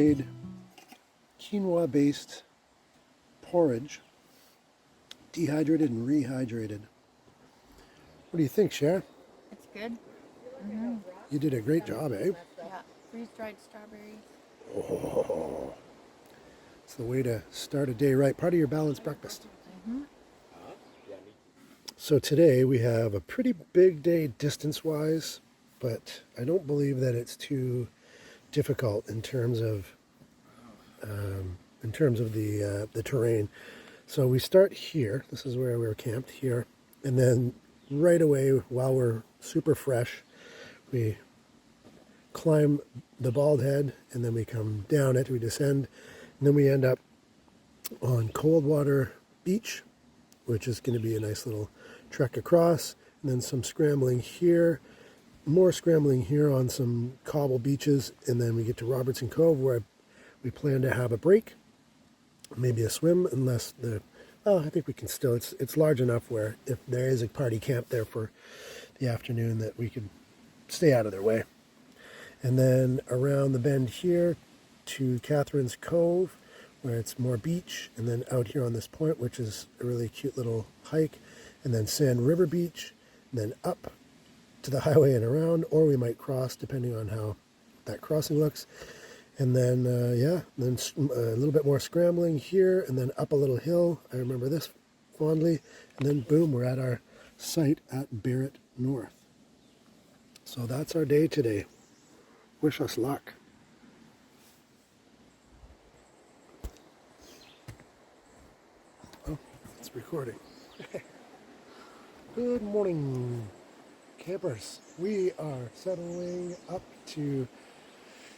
made quinoa-based porridge, dehydrated and rehydrated. What do you think, Cher? It's good. Mm-hmm. You did a great job, eh? Yeah, freeze-dried strawberries. Oh, it's the way to start a day right. Part of your balanced breakfast. Mm-hmm. So today we have a pretty big day distance-wise, but I don't believe that it's too difficult in terms of the terrain. So we start here. This is where we were camped here, and then right away, while we're super fresh, we climb the Baldhead, and then we come down it. We descend, and then we end up on Coldwater Beach, which is going to be a nice little trek across, and then some scrambling here, more scrambling here on some cobble beaches, and then we get to Robertson Cove, where we plan to have a break, maybe a swim, unless I think we can still, it's large enough where if there is a party camp there for the afternoon that we could stay out of their way. And then around the bend here to Catherine's Cove, where it's more beach, and then out here on this point, which is a really cute little hike, and then Sand River Beach, and then up to the highway and around, or we might cross depending on how that crossing looks. And then, then a little bit more scrambling here, and then up a little hill. I remember this fondly. And then, boom, we're at our site at Barrett North. So that's our day today. Wish us luck. Oh, it's recording. Good morning, campers. We are settling up to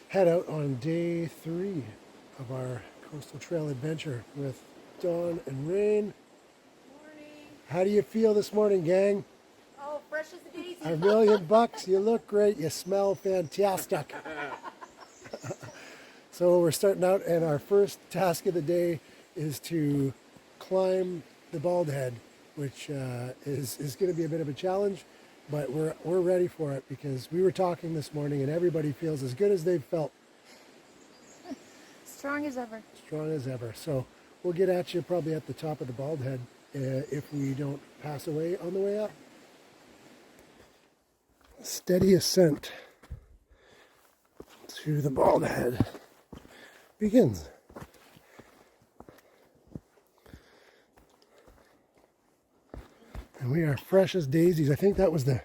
head out on day 3 of our coastal trail adventure with Dawn and Rain. Morning. How do you feel this morning, gang? Oh, fresh as a daisy. $1,000,000. You look great. You smell fantastic. So we're starting out, and our first task of the day is to climb the Baldhead, which is going to be a bit of a challenge. But we're ready for it, because we were talking this morning and everybody feels as good as they've felt. Strong as ever. Strong as ever. So we'll get at you probably at the top of the Baldhead if we don't pass away on the way up. Steady ascent to the Baldhead begins. And we are fresh as daisies. I think that was the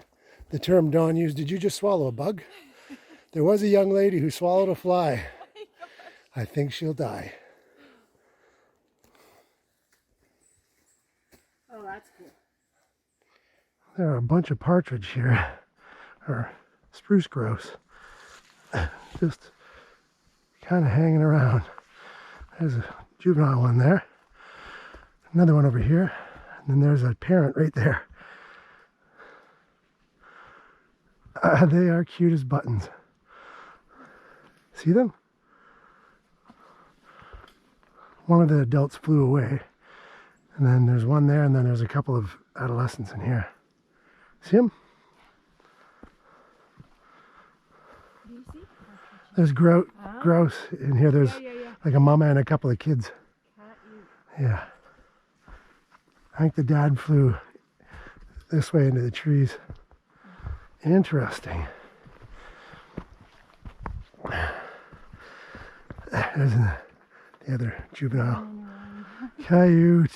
term Dawn used. Did you just swallow a bug? There was a young lady who swallowed a fly. I think she'll die. Oh, that's cool. There are a bunch of partridge here, or spruce grouse, just kind of hanging around. There's a juvenile one there, another one over here. And then there's a parent right there. They are cute as buttons. See them? One of the adults flew away. And then there's one there, and then there's a couple of adolescents in here. See them? Do you see? There's grouse in here. There's like a mama and a couple of kids. Yeah. I think the dad flew this way into the trees. Interesting. There's the other juvenile. Coyote.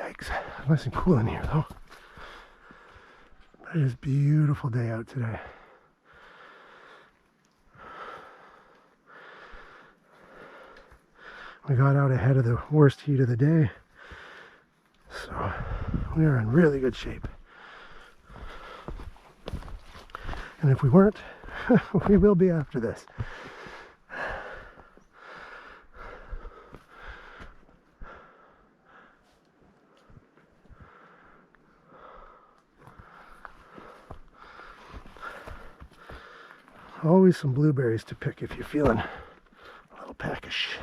Yikes. Nice and cool in here though. But it is a beautiful day out today. We got out ahead of the worst heat of the day. So we are in really good shape. And if we weren't, we will be after this. Always some blueberries to pick if you're feeling a little peckish.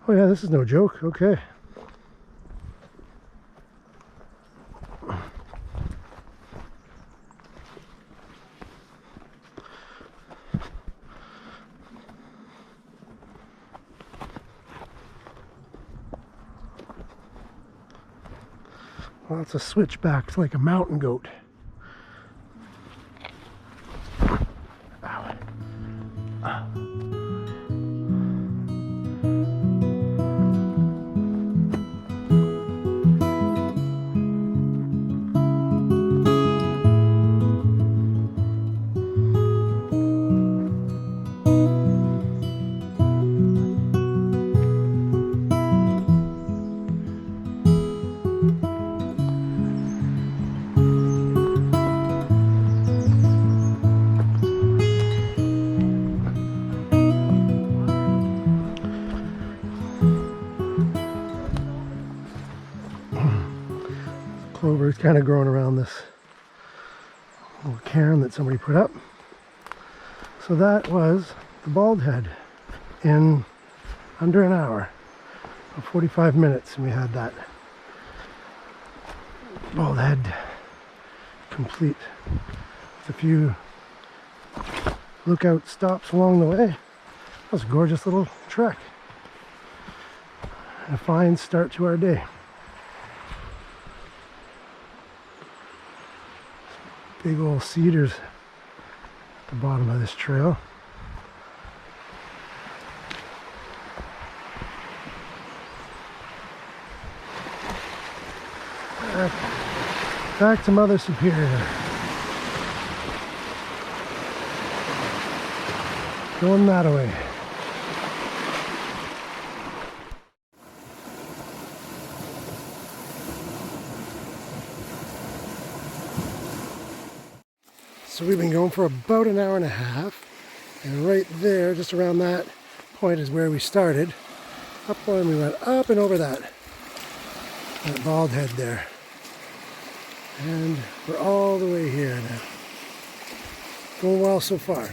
Oh yeah, this is no joke. Okay. Lots of switchbacks like a mountain goat. Ow. Clover is kind of growing around this little cairn that somebody put up. So that was the Baldhead in under an hour, 45 minutes, and we had that Baldhead complete with a few lookout stops along the way. That was a gorgeous little trek and a fine start to our day. Big old cedars at the bottom of this trail. Back to Mother Superior. Going that way. So we've been going for about an hour and a half, and right there, just around that point is where we started. Up one, we went up and over that Baldhead there. And we're all the way here now. Going well so far.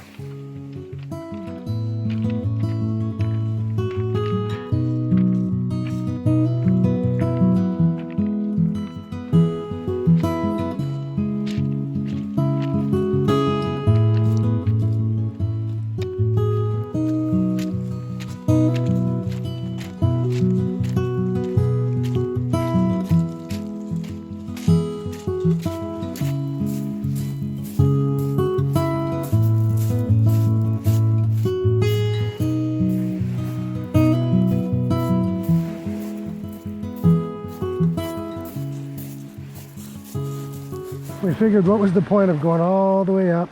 We figured, what was the point of going all the way up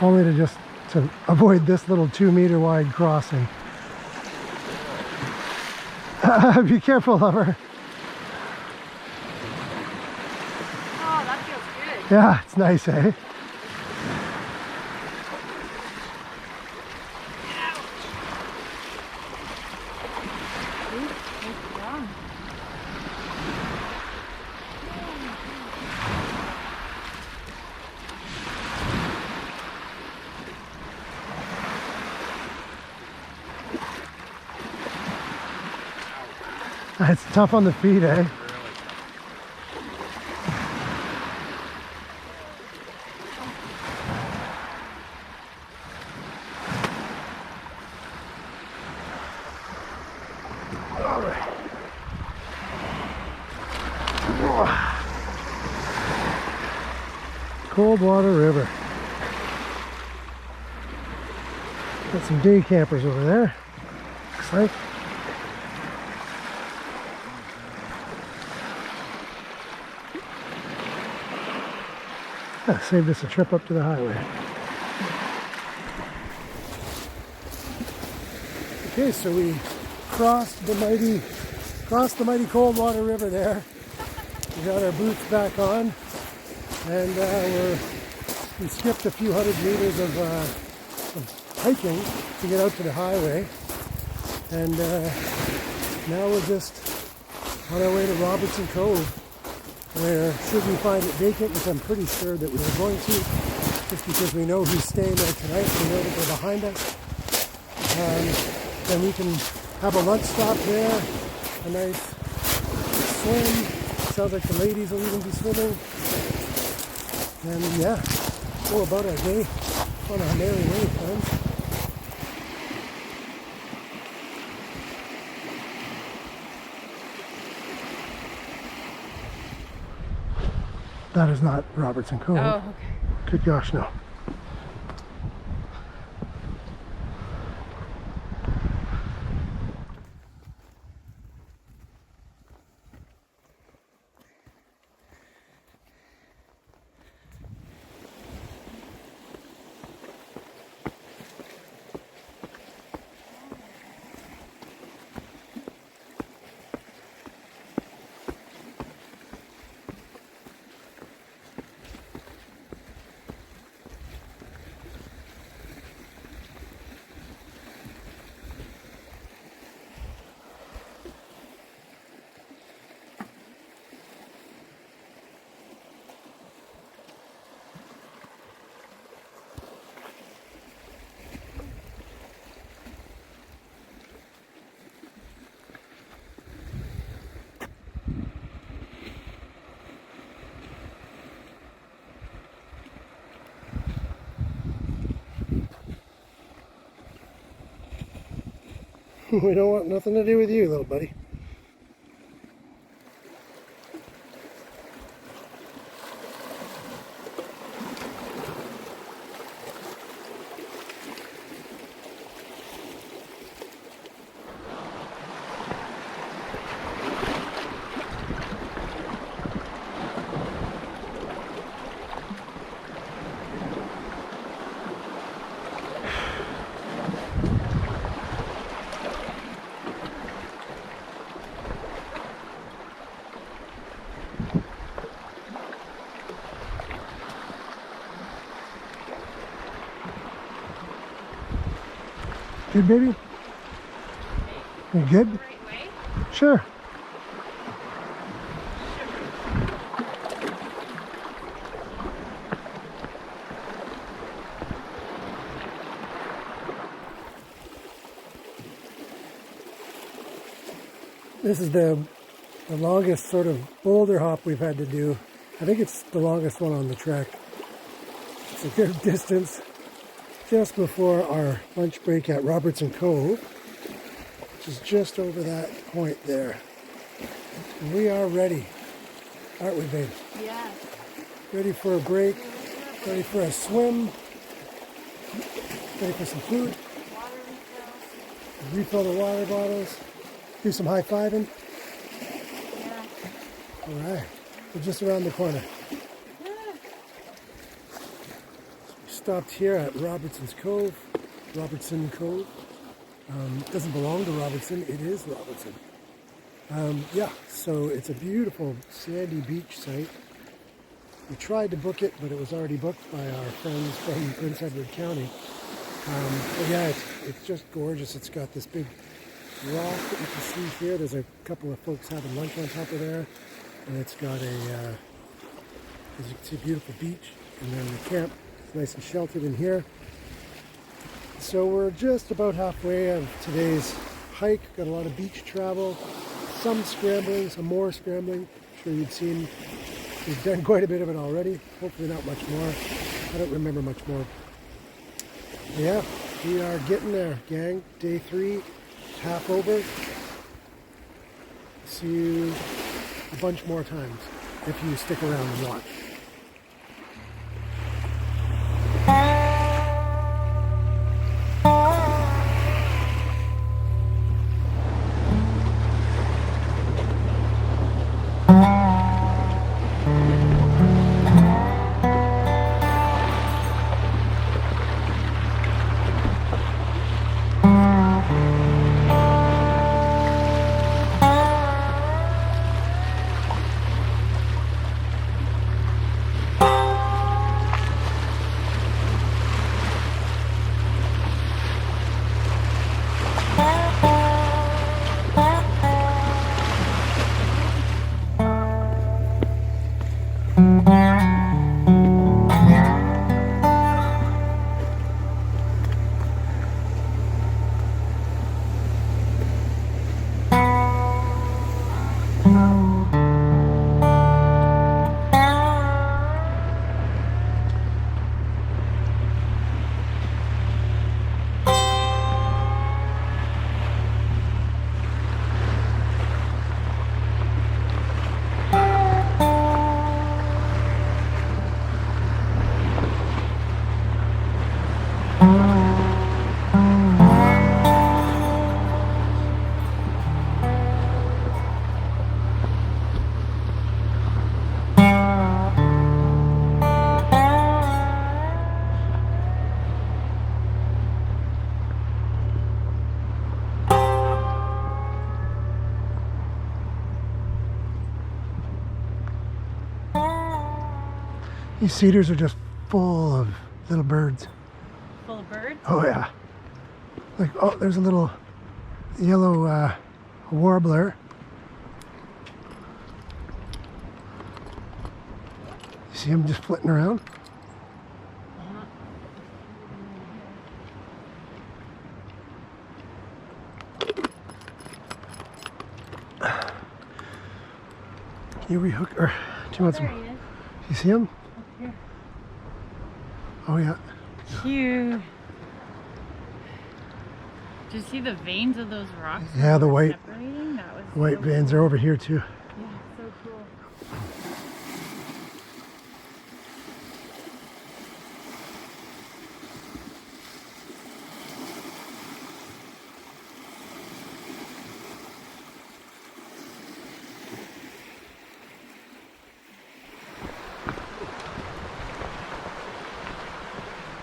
only to avoid this little 2-meter wide crossing. Be careful, lover. that feels good. Yeah, it's nice, eh? It's tough on the feet, eh? All right. Coldwater River. Got some day campers over there. Looks like. Yeah, saved us a trip up to the highway. Okay, so we crossed the mighty Coldwater River there. We got our boots back on, and we skipped a few hundred meters of hiking to get out to the highway, and now we're just on our way to Robertson Cove, where should we find it vacant, which I'm pretty sure that we are going to, just because we know who's staying there tonight, we know that they're behind us, then we can have a lunch stop there, a nice swim. Sounds like the ladies will even be swimming, and yeah, go about our day on our merry way, friends. That is not Robertson Cove. Oh, okay. Good gosh, no. We don't want nothing to do with you, little buddy. Good, baby? You good? The right way? Sure. This is the longest sort of boulder hop we've had to do. I think it's the longest one on the trek. It's a good distance. Just before our lunch break at Robertson Cove, which is just over that point there. And we are ready, aren't we, babe? Yeah. Ready for a break, ready for a swim, ready for some food, Water refills. refill the water bottles, do some high-fiving. Yeah. All right, we're just around the corner. Stopped here at Robertson Cove. It doesn't belong to Robertson, it is Robertson. Yeah, so it's a beautiful sandy beach site. We tried to book it, but it was already booked by our friends from Prince Edward County. But yeah, it's just gorgeous. It's got this big rock that you can see here. There's a couple of folks having lunch on top of there. And it's got a, as you can see, a beautiful beach. And then the camp is nice and sheltered in here. So we're just about halfway of today's hike. Got a lot of beach travel, some scrambling, some more scrambling. I'm sure you've seen, we've done quite a bit of it already. Hopefully not much more. I don't remember much more. Yeah, we are getting there, gang. Day 3, half over. See you a bunch more times if you stick around and watch. These cedars are just full of little birds. Full of birds? Oh yeah. Like, oh, there's a little yellow warbler. You see him just flitting around? Can you rehook, or do you want some? There he is. You see him? Up here. Oh yeah. Cute. Did you see the veins of those rocks? Yeah, the white Separating? That was white so veins cool. are over here too. Yeah, so cool.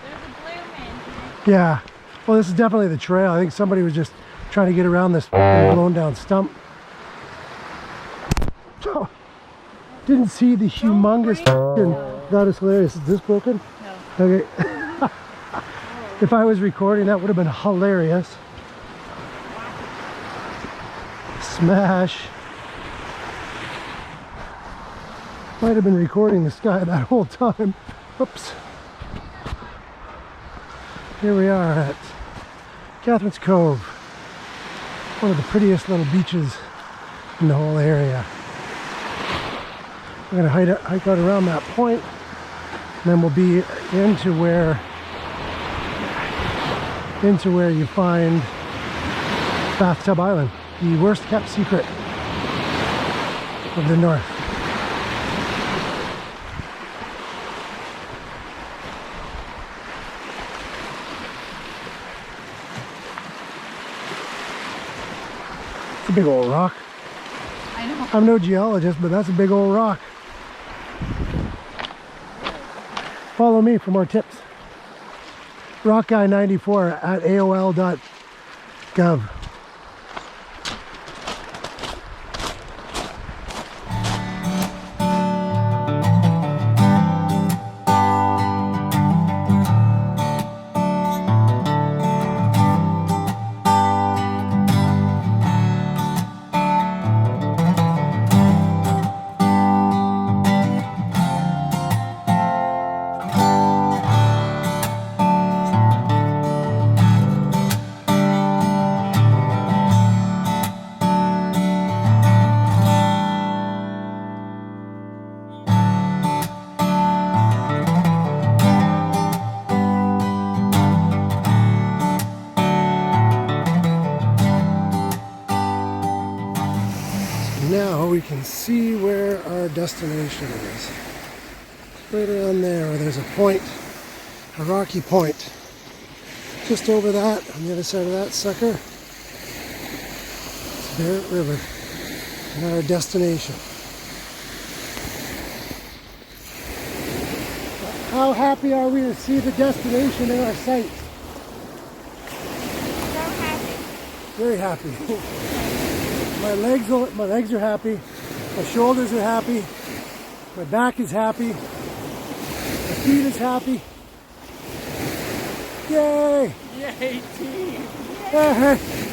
There's a blue man here. Yeah. Well, this is definitely the trail. I think somebody was just trying to get around this blown down stump. Oh, didn't see the humongous f***ing, that is hilarious. Is this broken? No. Okay. If I was recording, that would have been hilarious. Smash. Might have been recording this guy that whole time. Oops. Here we are at Catherine's Cove. One of the prettiest little beaches in the whole area. We're going to hike out around that point, and then we'll be into where you find Bathtub Island, the worst kept secret of the north. It's a big old rock. I know. I'm no geologist, but that's a big old rock. Follow me for more tips. rockguy94 at aol.gov. can see where our destination is. Right around there where there's a point, a rocky point. Just over that, on the other side of that sucker, it's Barrett River and our destination. How happy are we to see the destination in our sight? So happy. Very happy. My legs are happy. My shoulders are happy. My back is happy. My feet is happy. Yay! Yay, team.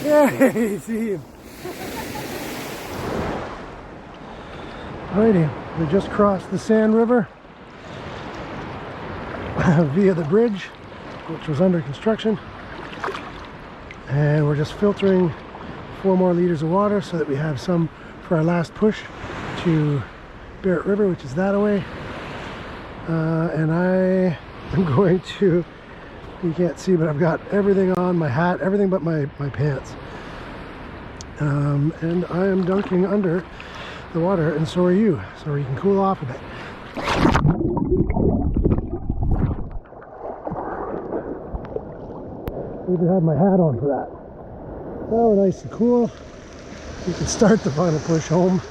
Yay, team. Alrighty, we just crossed the Sand River via the bridge, which was under construction. And we're just filtering 4 more liters of water so that we have some for our last push to Barrett River, which is that away. And I am going to, you can't see, but I've got everything on, my hat, everything but my pants. And I am dunking under the water, and so are you, so we can cool off a bit. Even had my hat on for that. Now we're nice and cool. We can start the final push home.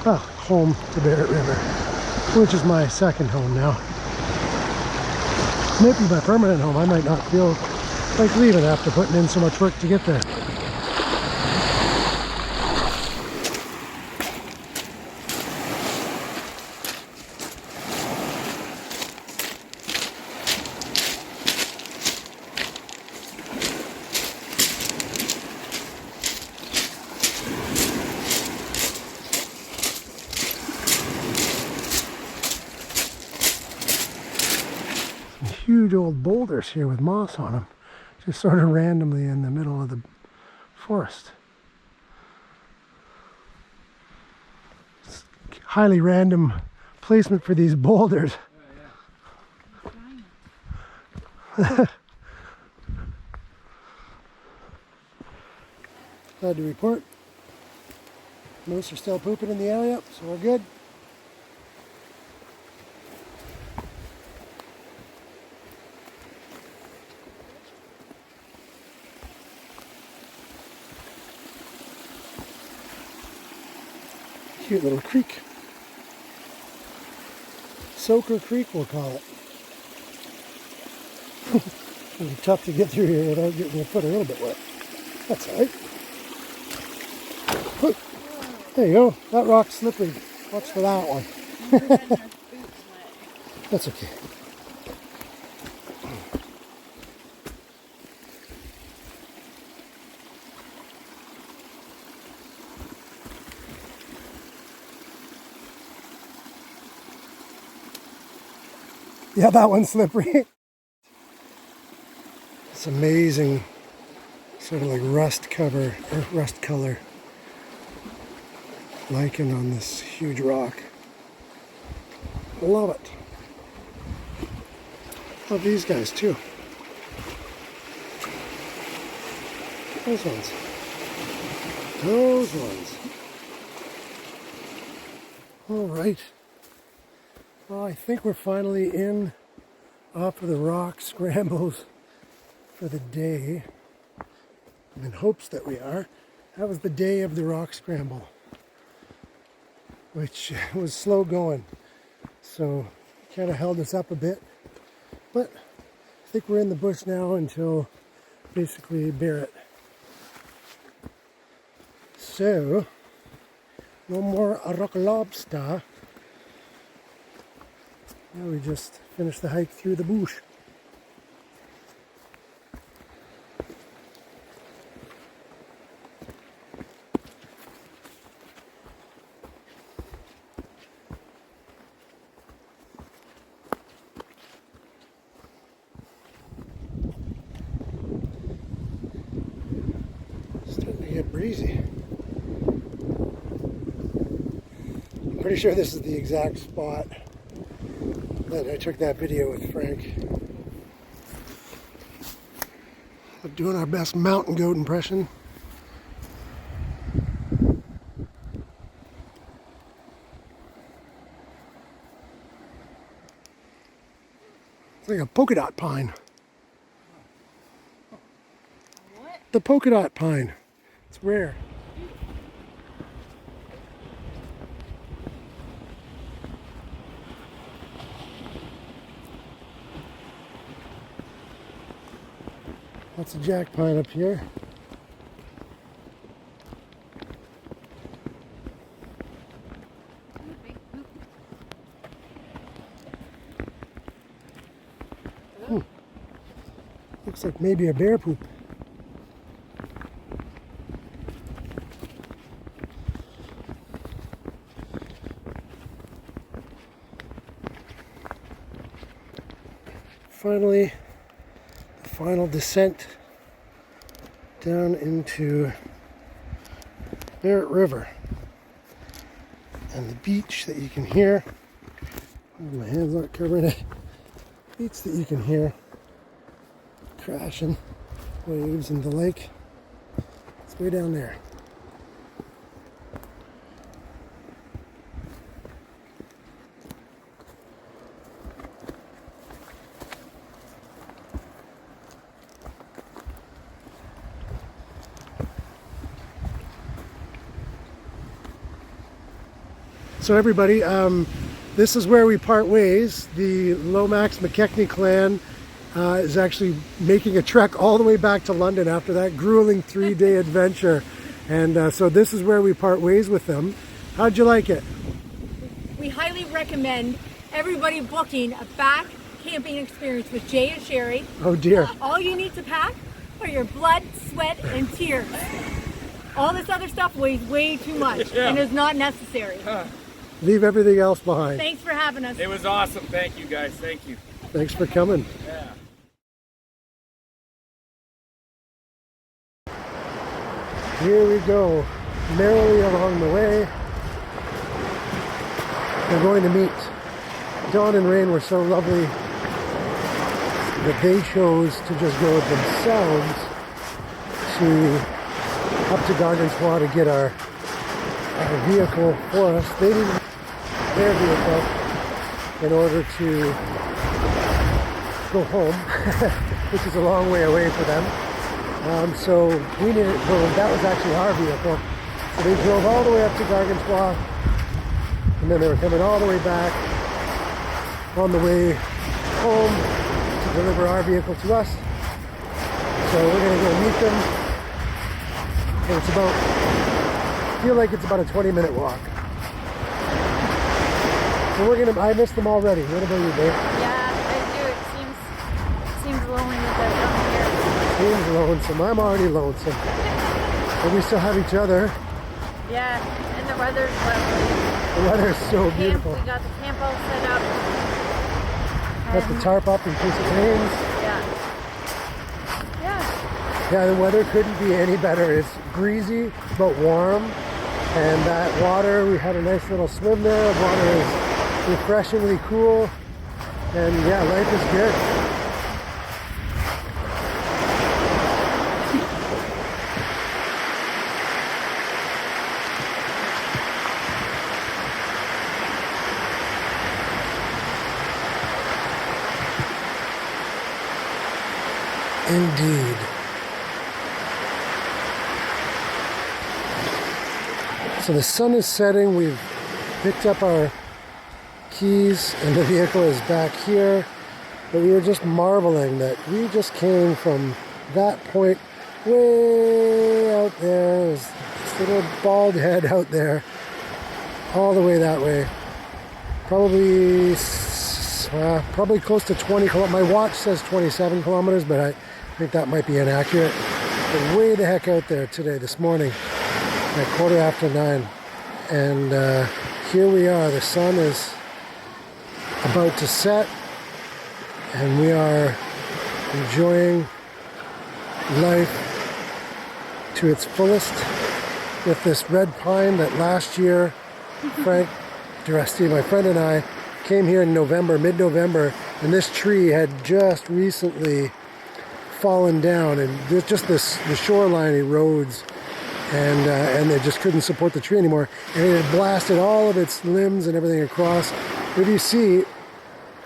Home to Barrett River, which is my second home now. Maybe my permanent home. I might not feel like leaving after putting in so much work to get there. Huge old boulders here with moss on them, just sort of randomly in the middle of the forest. It's highly random placement for these boulders. Glad to report, moose are still pooping in the area, so we're good. Cute little creek. Soaker Creek, we'll call it. It'll be tough to get through here without getting your foot a little bit wet. That's all right. There you go. That rock's slippery. Watch for that one. That's okay. Yeah, that one's slippery. It's amazing, sort of like rust cover, or rust color lichen on this huge rock. Love it. Love these guys too. Those ones. Those ones. All right. Well, I think we're finally in off of the rock scrambles for the day. I'm in hopes that we are. That was the day of the rock scramble, which was slow going. So kind of held us up a bit. But I think we're in the bush now until basically Barrett. So, no more rock lobster. Now we just finished the hike through the bush. Starting to get breezy. I'm pretty sure this is the exact spot that I took that video with Frank. We're doing our best mountain goat impression. It's like a polka dot pine. What? The polka dot pine. It's rare. Lots of jack pine up here. Looks like maybe a bear poop. Finally, the final descent down into Barrett River and the beach that you can hear. My hands aren't covering it. Beach that you can hear crashing waves into the lake. It's way down there. So everybody, this is where we part ways. The Lomax McKechnie clan is actually making a trek all the way back to London after that grueling 3-day adventure. And so this is where we part ways with them. How'd you like it? We highly recommend everybody booking a back camping experience with Jay and Sherry. Oh dear. All you need to pack are your blood, sweat, and tears. All this other stuff weighs way too much and is not necessary. Leave everything else behind. Thanks for having us. It was awesome. Thank you, guys. Thank you. Thanks for coming. Yeah. Here we go, merrily along the way. We're going to meet Dawn and Rain were so lovely that they chose to just go themselves up to Gargantua to get our vehicle for us. They didn't their vehicle in order to go home, which is a long way away for them. So we needed, well, that was actually our vehicle. So they drove all the way up to Gargantua, and then they were coming all the way back on the way home to deliver our vehicle to us. So we're gonna go meet them. And it's about, I feel like it's about a 20-minute walk. So I missed them already. What about you, Dave? Yeah, I do. It seems lonely that they're down here. Seems lonesome. I'm already lonesome. But we still have each other. Yeah, and the weather's lovely. The weather's so beautiful. We got the camp all set up. Got the tarp up in case it rains. Yeah. Yeah. Yeah, the weather couldn't be any better. It's breezy but warm. And that water, we had a nice little swim there. The water is refreshingly cool. And yeah, life is good. Indeed. So the sun is setting. We've picked up our keys and the vehicle is back here. But we were just marveling that we just came from that point way out there. There's this little Baldhead out there, all the way that way. Probably close to 20 kilometers. My watch says 27 kilometers, but I think that might be inaccurate. But way the heck out there today, this morning, at 9:15. And here we are. The sun is about to set, and we are enjoying life to its fullest with this red pine that last year Frank Duresti, my friend, and I came here in November, mid-November, and this tree had just recently fallen down, and just the shoreline erodes, and they just couldn't support the tree anymore, and it had blasted all of its limbs and everything across. If you see,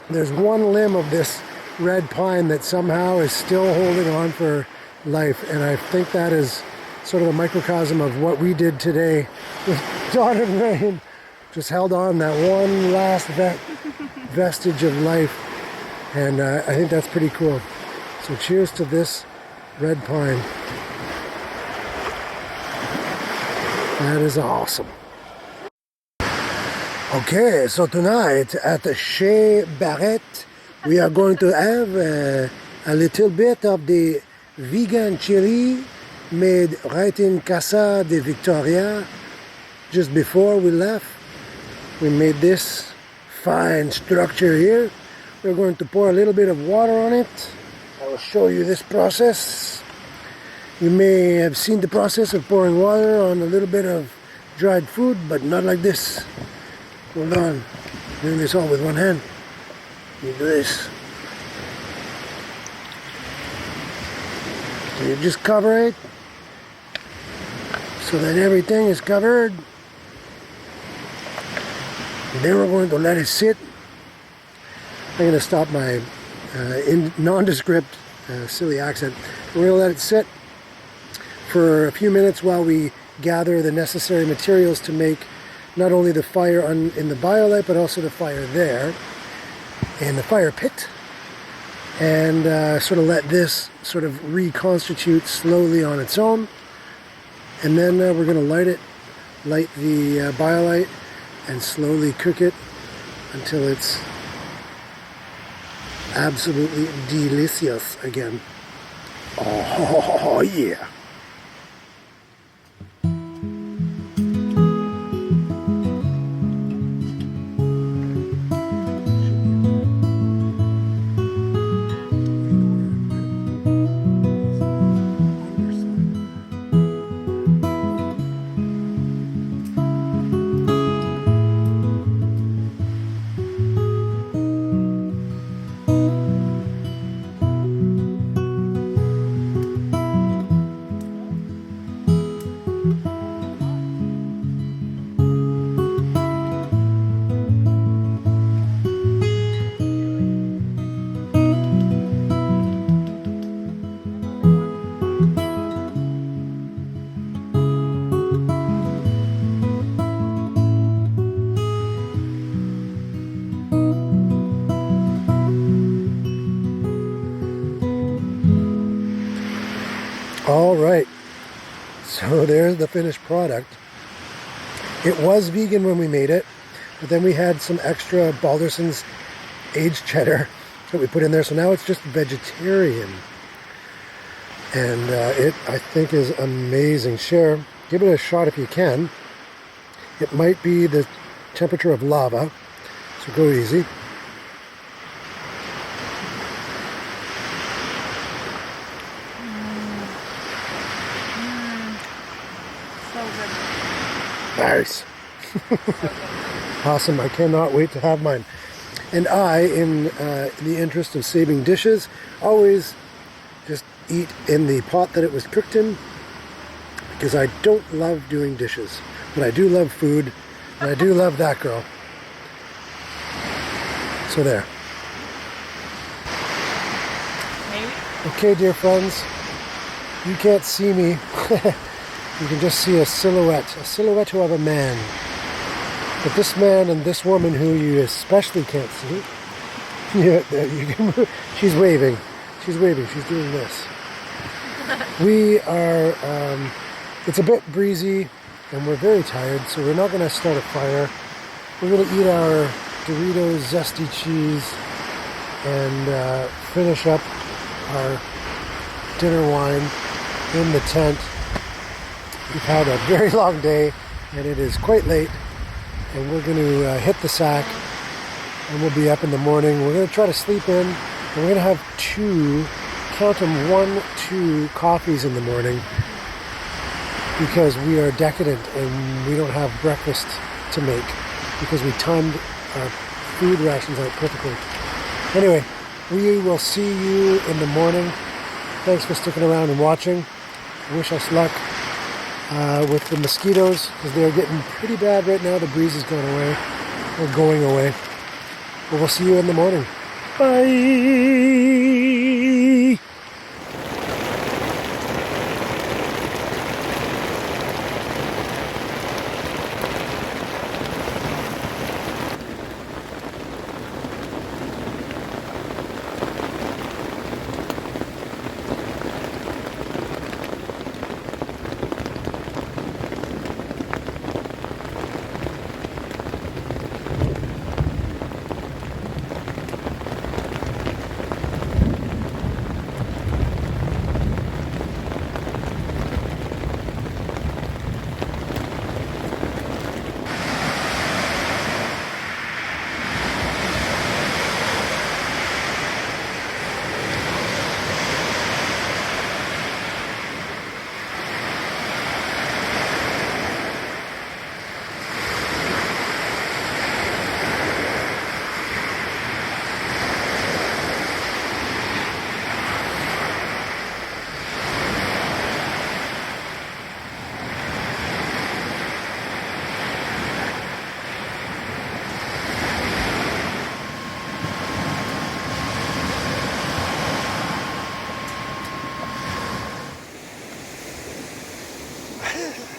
there's one limb of this red pine that somehow is still holding on for life. And I think that is sort of a microcosm of what we did today with dawn and rain. Just held on that one last vestige of life. And I think that's pretty cool. So cheers to this red pine. That is awesome. Okay, so tonight at the Chez Barrett, we are going to have a little bit of the vegan chili made right in Casa de Victoria. Just before we left, we made this fine structure here. We're going to pour a little bit of water on it. I will show you this process. You may have seen the process of pouring water on a little bit of dried food, but not like this. Hold on, doing this all with one hand. You do this. So you just cover it so that everything is covered. And then we're going to let it sit. I'm going to stop my nondescript silly accent. We're going to let it sit for a few minutes while we gather the necessary materials to make not only the fire in the BioLite, but also the fire there in the fire pit, and sort of let this sort of reconstitute slowly on its own. And then we're going to light the BioLite and slowly cook it until it's absolutely delicious again. Oh yeah. All right, so there's the finished product. It was vegan when we made it, but then we had some extra Balderson's aged cheddar that we put in there, so now it's just vegetarian. And it, I think, is amazing. Share, give it a shot if you can. It might be the temperature of lava, so go easy. Nice. Awesome. I cannot wait to have mine. And I, in the interest of saving dishes, always just eat in the pot that it was cooked in, because I don't love doing dishes. But I do love food, and I do love that girl. So there. Maybe. Okay, dear friends, you can't see me. You can just see a silhouette of a man. But this man and this woman, who you especially can't see, she's waving. She's waving. She's doing this. We are, it's a bit breezy, and we're very tired, so we're not going to start a fire. We're going to eat our Doritos zesty cheese and finish up our dinner wine in the tent. We've had a very long day, and it is quite late, and we're going to hit the sack, and we'll be up in the morning. We're going to try to sleep in, and we're going to have count them, 1, 2 coffees in the morning, because we are decadent and we don't have breakfast to make, because we timed our food rations out perfectly. Anyway, we will see you in the morning. Thanks for sticking around and watching. Wish us luck with the mosquitoes, because they are getting pretty bad right now. The breeze has gone away, or going away. But we'll see you in the morning. Bye.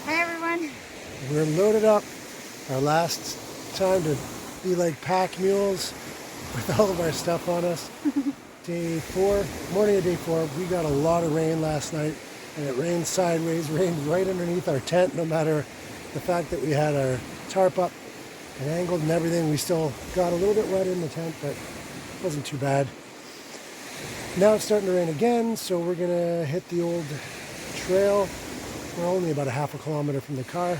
Hi everyone. We're loaded up. Our last time to be like pack mules with all of our stuff on us. Day 4, morning of day 4, we got a lot of rain last night, and it rained sideways, rained right underneath our tent. No matter the fact that we had our tarp up and angled and everything, we still got a little bit wet in the tent, but it wasn't too bad. Now it's starting to rain again, so we're gonna hit the old trail. We're only about a half a kilometer from the car.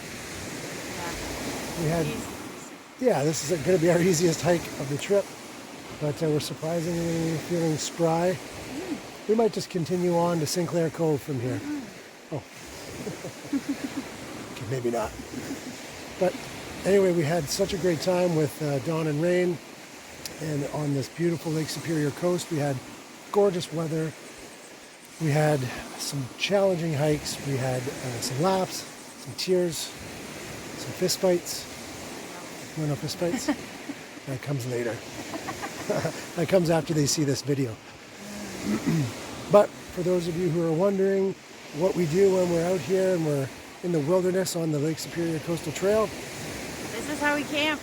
We had, yeah, this is going to be our easiest hike of the trip, but we're surprisingly feeling spry. We might just continue on to Sinclair Cove from here. Oh, okay, maybe not. But anyway, we had such a great time with Dawn and Rain, and on this beautiful Lake Superior coast. We had gorgeous weather. We had some challenging hikes. We had some laughs, some tears, some fist fights. You know fist fights? That comes later. That comes after they see this video. But for those of you who are wondering what we do when we're out here and we're in the wilderness on the Lake Superior Coastal Trail, This is how we camp.